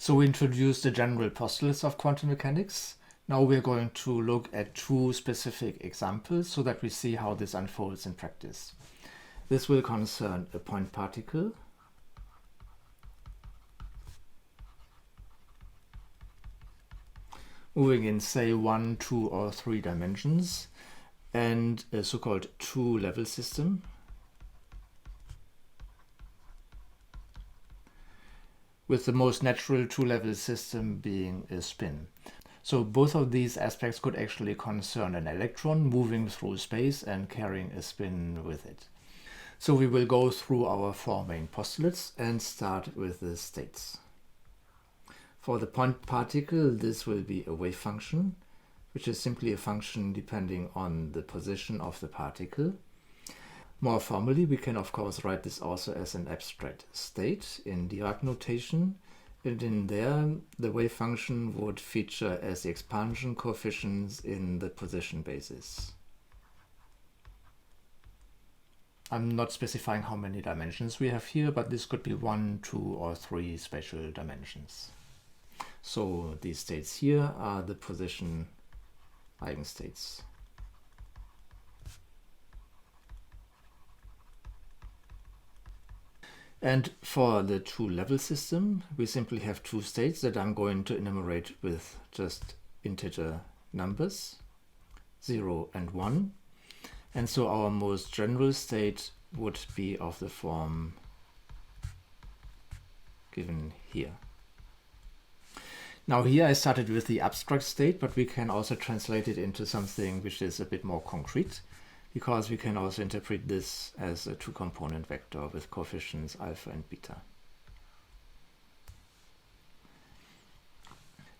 So we introduced the general postulates of quantum mechanics. Now we're going to look at two specific examples so that we see how this unfolds in practice. This will concern a point particle moving in, say, 1, 2, or 3 dimensions, and a so-called two-level system with the most natural two-level system being a spin. So both of these aspects could actually concern an electron moving through space and carrying a spin with it. So we will go through our four main postulates and start with the states. For the point particle, this will be a wave function, which is simply a function depending on the position of the particle. More formally, we can of course write this also as an abstract state in Dirac notation, and in there the wave function would feature as the expansion coefficients in the position basis. I'm not specifying how many dimensions we have here, but this could be 1, 2, or 3 spatial dimensions. So these states here are the position eigenstates. And for the two-level system, we simply have two states that I'm going to enumerate with just integer numbers, 0 and 1. And so our most general state would be of the form given here. Now here I started with the abstract state, but we can also translate it into something which is a bit more concrete, because we can also interpret this as a two-component vector with coefficients alpha and beta.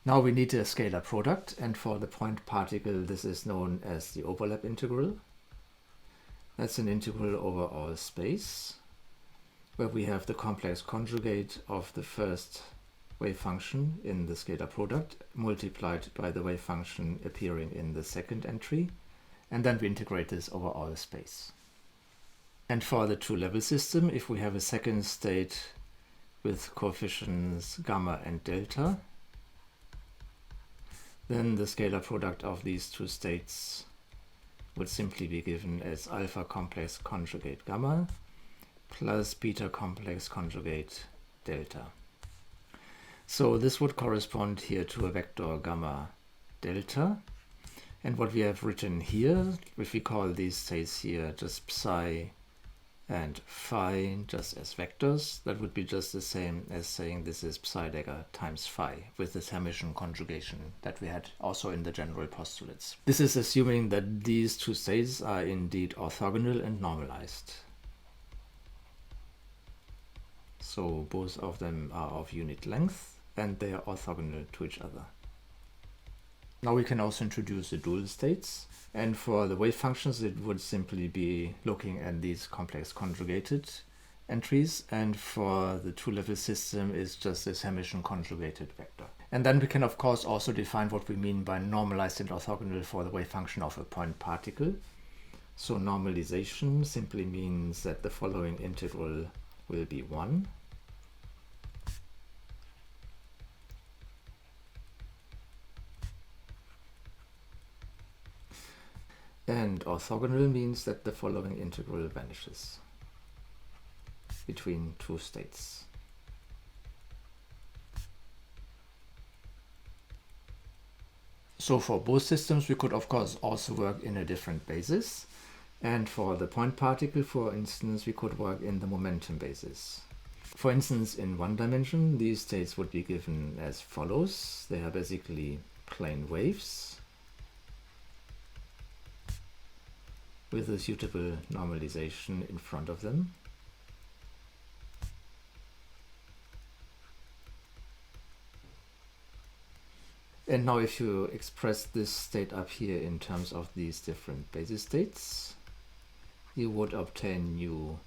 Now we need a scalar product, and for the point particle this is known as the overlap integral. That's an integral over all space, where we have the complex conjugate of the first wave function in the scalar product multiplied by the wave function appearing in the second entry, and then we integrate this over all space. And for the two-level system, if we have a second state with coefficients gamma and delta, then the scalar product of these two states would simply be given as alpha complex conjugate gamma plus beta complex conjugate delta. So this would correspond here to a vector gamma delta. And what we have written here, if we call these states here just psi and phi just as vectors, that would be just the same as saying this is psi dagger times phi with this Hermitian conjugation that we had also in the general postulates. This is assuming that these two states are indeed orthogonal and normalized. So both of them are of unit length and they are orthogonal to each other. Now we can also introduce the dual states, and for the wave functions it would simply be looking at these complex conjugated entries, and for the two-level system is just this Hermitian conjugated vector. And then we can of course also define what we mean by normalized and orthogonal for the wave function of a point particle. So normalization simply means that the following integral will be 1. And orthogonal means that the following integral vanishes between two states. So for both systems we could of course also work in a different basis. And for the point particle, for instance, we could work in the momentum basis. For instance, in one dimension, these states would be given as follows. They are basically plane waves with a suitable normalization in front of them. And now if you express this state up here in terms of these different basis states, you would obtain new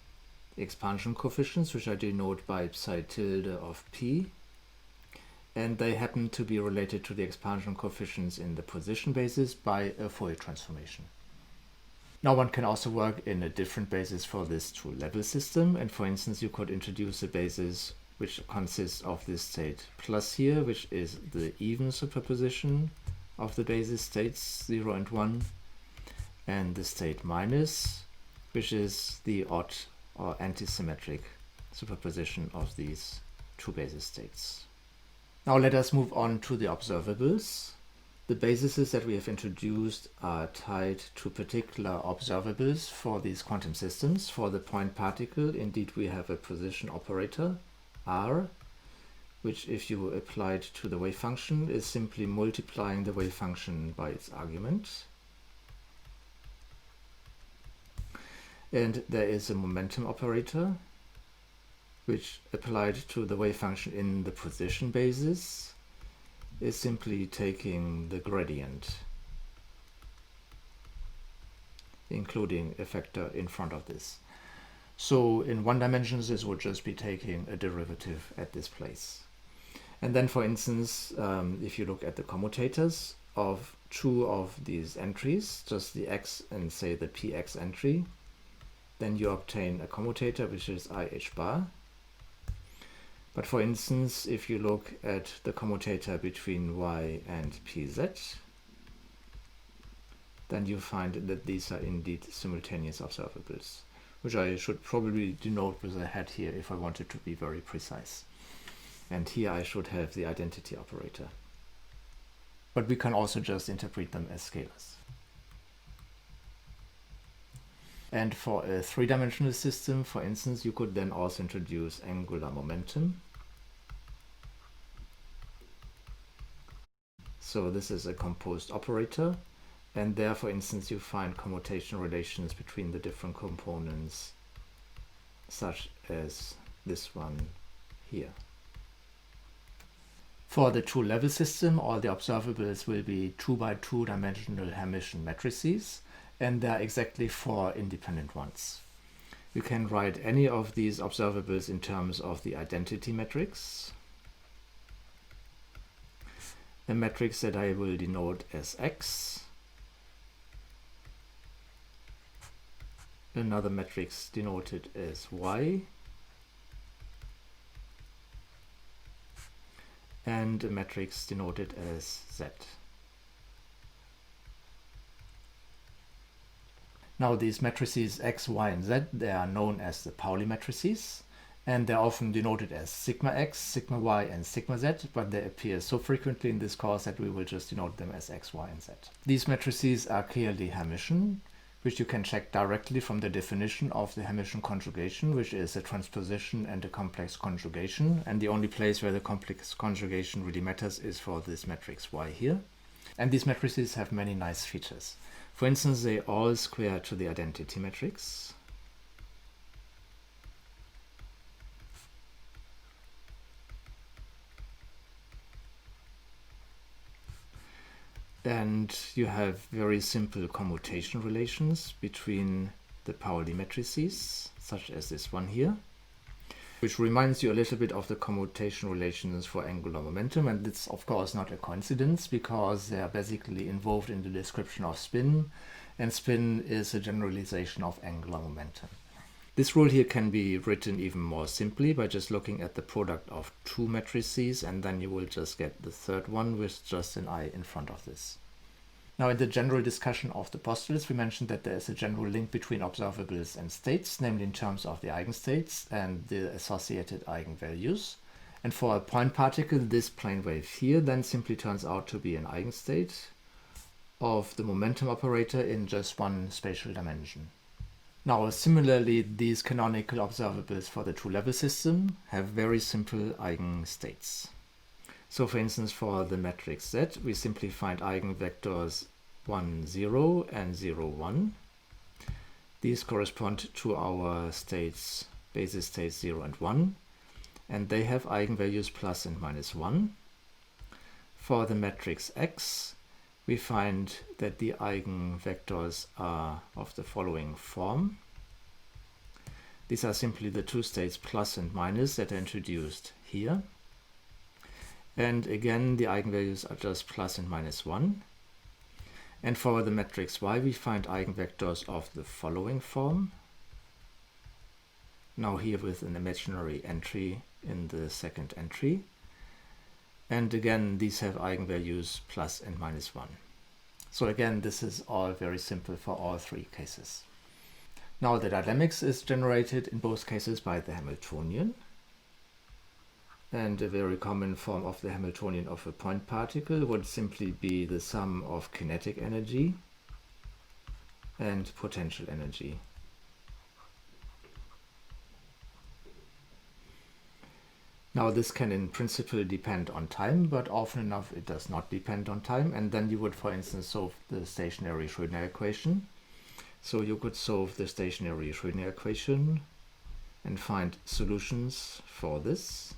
expansion coefficients, which I denote by psi tilde of p. And they happen to be related to the expansion coefficients in the position basis by a Fourier transformation. Now one can also work in a different basis for this two-level system, and for instance you could introduce a basis which consists of this state plus here, which is the even superposition of the basis states 0 and 1, and the state minus, which is the odd or antisymmetric superposition of these two basis states. Now let us move on to the observables. The bases that we have introduced are tied to particular observables for these quantum systems. For the point particle, indeed, we have a position operator, R, which if you apply it to the wave function is simply multiplying the wave function by its argument. And there is a momentum operator, which applied to the wave function in the position basis is simply taking the gradient, including a factor in front of this. So in one dimension, this would just be taking a derivative at this place. And then, for instance, if you look at the commutators of two of these entries, just the x and say the px entry, then you obtain a commutator which is IH bar. But for instance, if you look at the commutator between y and pz, then you find that these are indeed simultaneous observables, which I should probably denote with a hat here if I wanted to be very precise. And here I should have the identity operator. But we can also just interpret them as scalars. And for a three-dimensional system, for instance, you could then also introduce angular momentum. So this is a composed operator, and there, for instance, you find commutation relations between the different components, such as this one here. For the two-level system, all the observables will be 2 by 2 dimensional Hermitian matrices, and there are exactly 4 independent ones. You can write any of these observables in terms of the identity matrix, a matrix that I will denote as X, another matrix denoted as Y, and a matrix denoted as Z. Now these matrices X, Y, and Z, they are known as the Pauli matrices, and they're often denoted as sigma X, sigma Y, and sigma Z, but they appear so frequently in this course that we will just denote them as X, Y, and Z. These matrices are clearly Hermitian, which you can check directly from the definition of the Hermitian conjugation, which is a transposition and a complex conjugation, and the only place where the complex conjugation really matters is for this matrix Y here. And these matrices have many nice features. For instance, they all square to the identity matrix. And you have very simple commutation relations between the Pauli matrices, such as this one here, which reminds you a little bit of the commutation relations for angular momentum. And it's of course not a coincidence, because they are basically involved in the description of spin, and spin is a generalization of angular momentum. This rule here can be written even more simply by just looking at the product of two matrices, and then you will just get the third one with just an I in front of this. Now, in the general discussion of the postulates, we mentioned that there is a general link between observables and states, namely in terms of the eigenstates and the associated eigenvalues. And for a point particle, this plane wave here then simply turns out to be an eigenstate of the momentum operator in just one spatial dimension. Now, similarly, these canonical observables for the two-level system have very simple eigenstates. So, for instance, for the matrix Z, we simply find eigenvectors 1, 0 and 0, 1. These correspond to our states, basis states 0 and 1, and they have eigenvalues plus and minus 1. For the matrix X, we find that the eigenvectors are of the following form. These are simply the two states plus and minus that are introduced here. And again, the eigenvalues are just plus and minus 1. And for the matrix Y, we find eigenvectors of the following form. Now here with an imaginary entry in the second entry. And again, these have eigenvalues plus and minus 1. So again, this is all very simple for all three cases. Now the dynamics is generated in both cases by the Hamiltonian. And a very common form of the Hamiltonian of a point particle would simply be the sum of kinetic energy and potential energy. Now this can in principle depend on time, but often enough it does not depend on time. And then you would, for instance, solve the stationary Schrödinger equation. So you could solve the stationary Schrödinger equation and find solutions for this.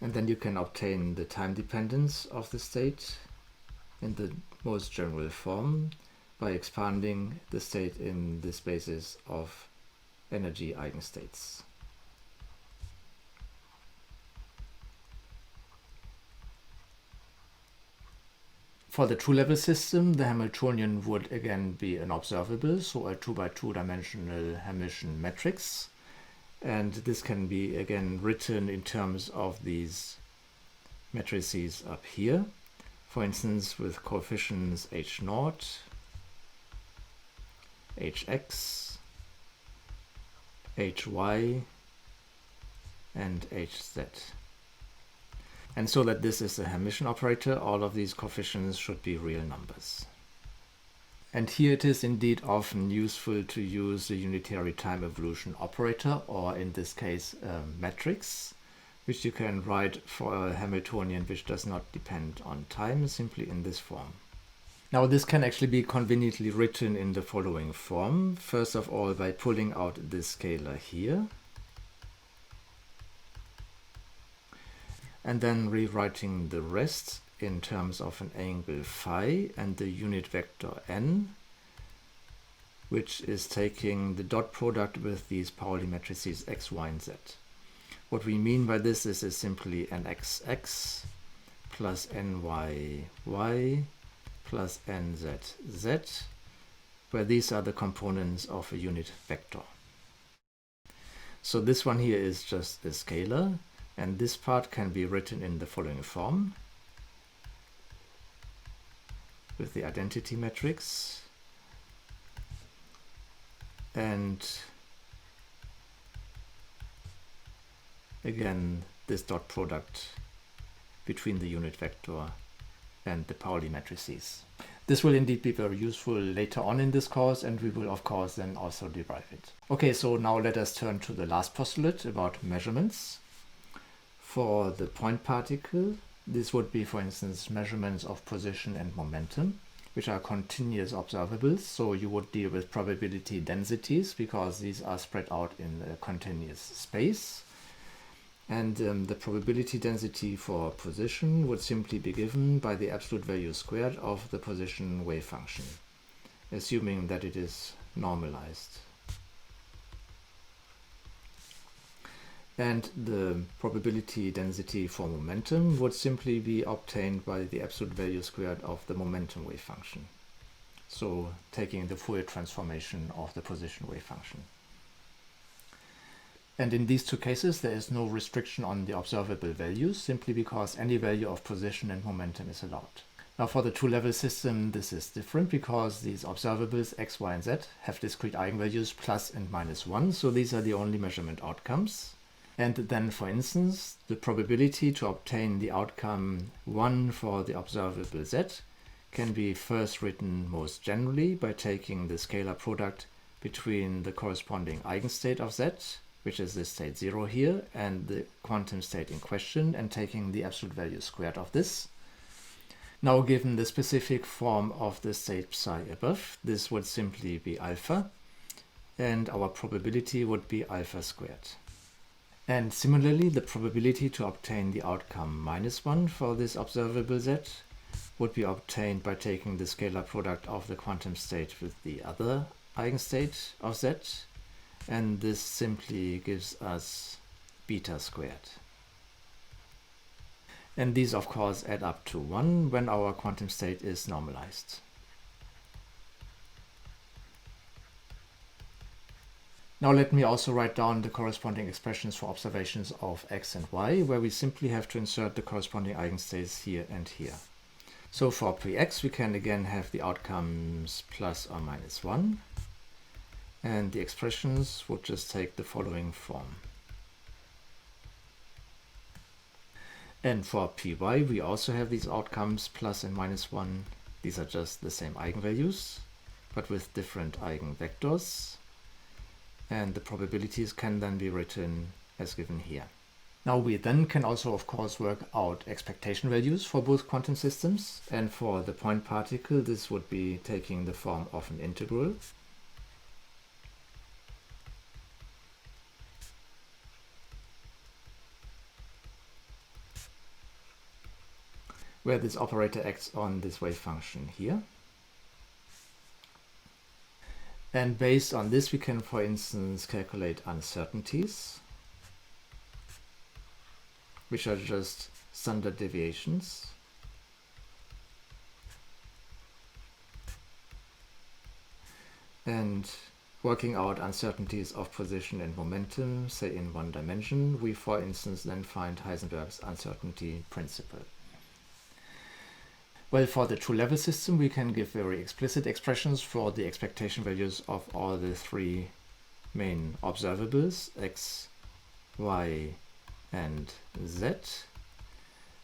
And then you can obtain the time dependence of the state in the most general form by expanding the state in the spaces of energy eigenstates. For the two-level system, the Hamiltonian would again be an observable, so a 2 by 2 dimensional Hermitian matrix. And this can be again written in terms of these matrices up here. For instance, with coefficients h0, hx, hy, and hz. And so that this is a Hermitian operator, all of these coefficients should be real numbers. And here it is indeed often useful to use the unitary time evolution operator, or in this case a matrix, which you can write for a Hamiltonian which does not depend on time, simply in this form. Now this can actually be conveniently written in the following form. First of all, by pulling out this scalar here, and then rewriting the rest in terms of an angle phi and the unit vector n, which is taking the dot product with these Pauli matrices x, y, and z. What we mean by this is simply an xx plus ny y plus nz z, where these are the components of a unit vector. So this one here is just a scalar, and this part can be written in the following form with the identity matrix, and again this dot product between the unit vector and the Pauli matrices. This will indeed be very useful later on in this course, and we will of course then also derive it. Okay, so now let us turn to the last postulate about measurements. For the point particle, this would be, for instance, measurements of position and momentum, which are continuous observables. So you would deal with probability densities because these are spread out in a continuous space. And the probability density for position would simply be given by the absolute value squared of the position wave function, assuming that it is normalized. And the probability density for momentum would simply be obtained by the absolute value squared of the momentum wave function. So taking the Fourier transformation of the position wave function. And in these two cases, there is no restriction on the observable values, simply because any value of position and momentum is allowed. Now for the two-level system, this is different because these observables x, y, and z have discrete eigenvalues plus and minus 1. So these are the only measurement outcomes. And then, for instance, the probability to obtain the outcome 1 for the observable z can be first written most generally by taking the scalar product between the corresponding eigenstate of z, which is the state 0 here, and the quantum state in question, and taking the absolute value squared of this. Now, given the specific form of the state psi above, this would simply be alpha, and our probability would be alpha squared. And similarly, the probability to obtain the outcome minus 1 for this observable z would be obtained by taking the scalar product of the quantum state with the other eigenstate of z, and this simply gives us beta squared. And these of course add up to 1 when our quantum state is normalized. Now let me also write down the corresponding expressions for observations of x and y, where we simply have to insert the corresponding eigenstates here and here. So for px we can again have the outcomes plus or minus 1, and the expressions would just take the following form. And for py we also have these outcomes plus and minus 1. These are just the same eigenvalues, but with different eigenvectors. And the probabilities can then be written as given here. Now we then can also of course work out expectation values for both quantum systems, and for the point particle this would be taking the form of an integral. Where this operator acts on this wave function here. And based on this we can, for instance, calculate uncertainties, which are just standard deviations. And working out uncertainties of position and momentum, say in one dimension, we for instance then find Heisenberg's uncertainty principle. Well, for the two-level system we can give very explicit expressions for the expectation values of all the three main observables, x, y, and z,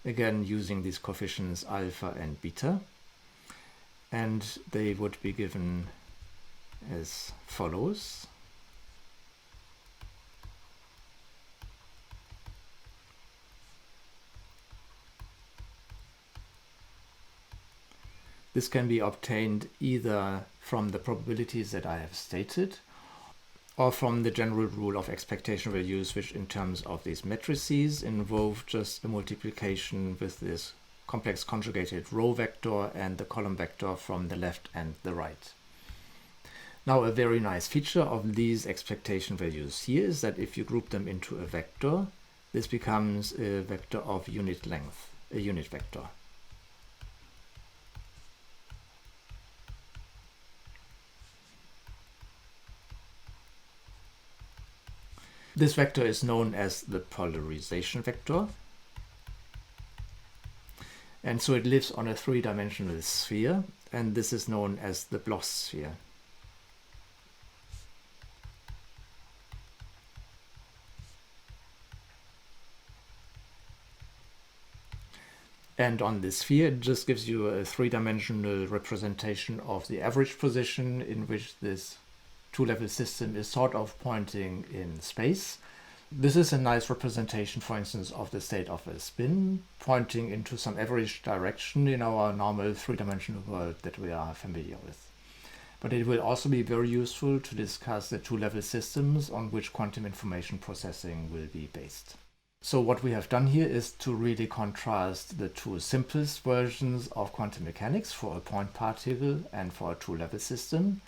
again using these coefficients alpha and beta, and they would be given as follows. This can be obtained either from the probabilities that I have stated, or from the general rule of expectation values, which in terms of these matrices involve just a multiplication with this complex conjugated row vector and the column vector from the left and the right. Now a very nice feature of these expectation values here is that if you group them into a vector, this becomes a vector of unit length, a unit vector. This vector is known as the polarization vector, and so it lives on a three-dimensional sphere, and this is known as the Bloch sphere. And on this sphere it just gives you a three-dimensional representation of the average position in which this two-level system is sort of pointing in space. This is a nice representation, for instance, of the state of a spin pointing into some average direction in our normal three-dimensional world that we are familiar with. But it will also be very useful to discuss the two-level systems on which quantum information processing will be based. So what we have done here is to really contrast the two simplest versions of quantum mechanics for a point particle and for a two-level system.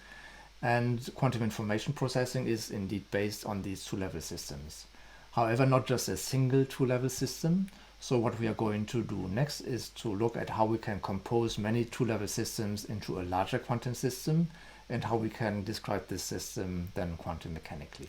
And quantum information processing is indeed based on these two-level systems. However, not just a single two-level system. So what we are going to do next is to look at how we can compose many two-level systems into a larger quantum system and how we can describe this system then quantum mechanically.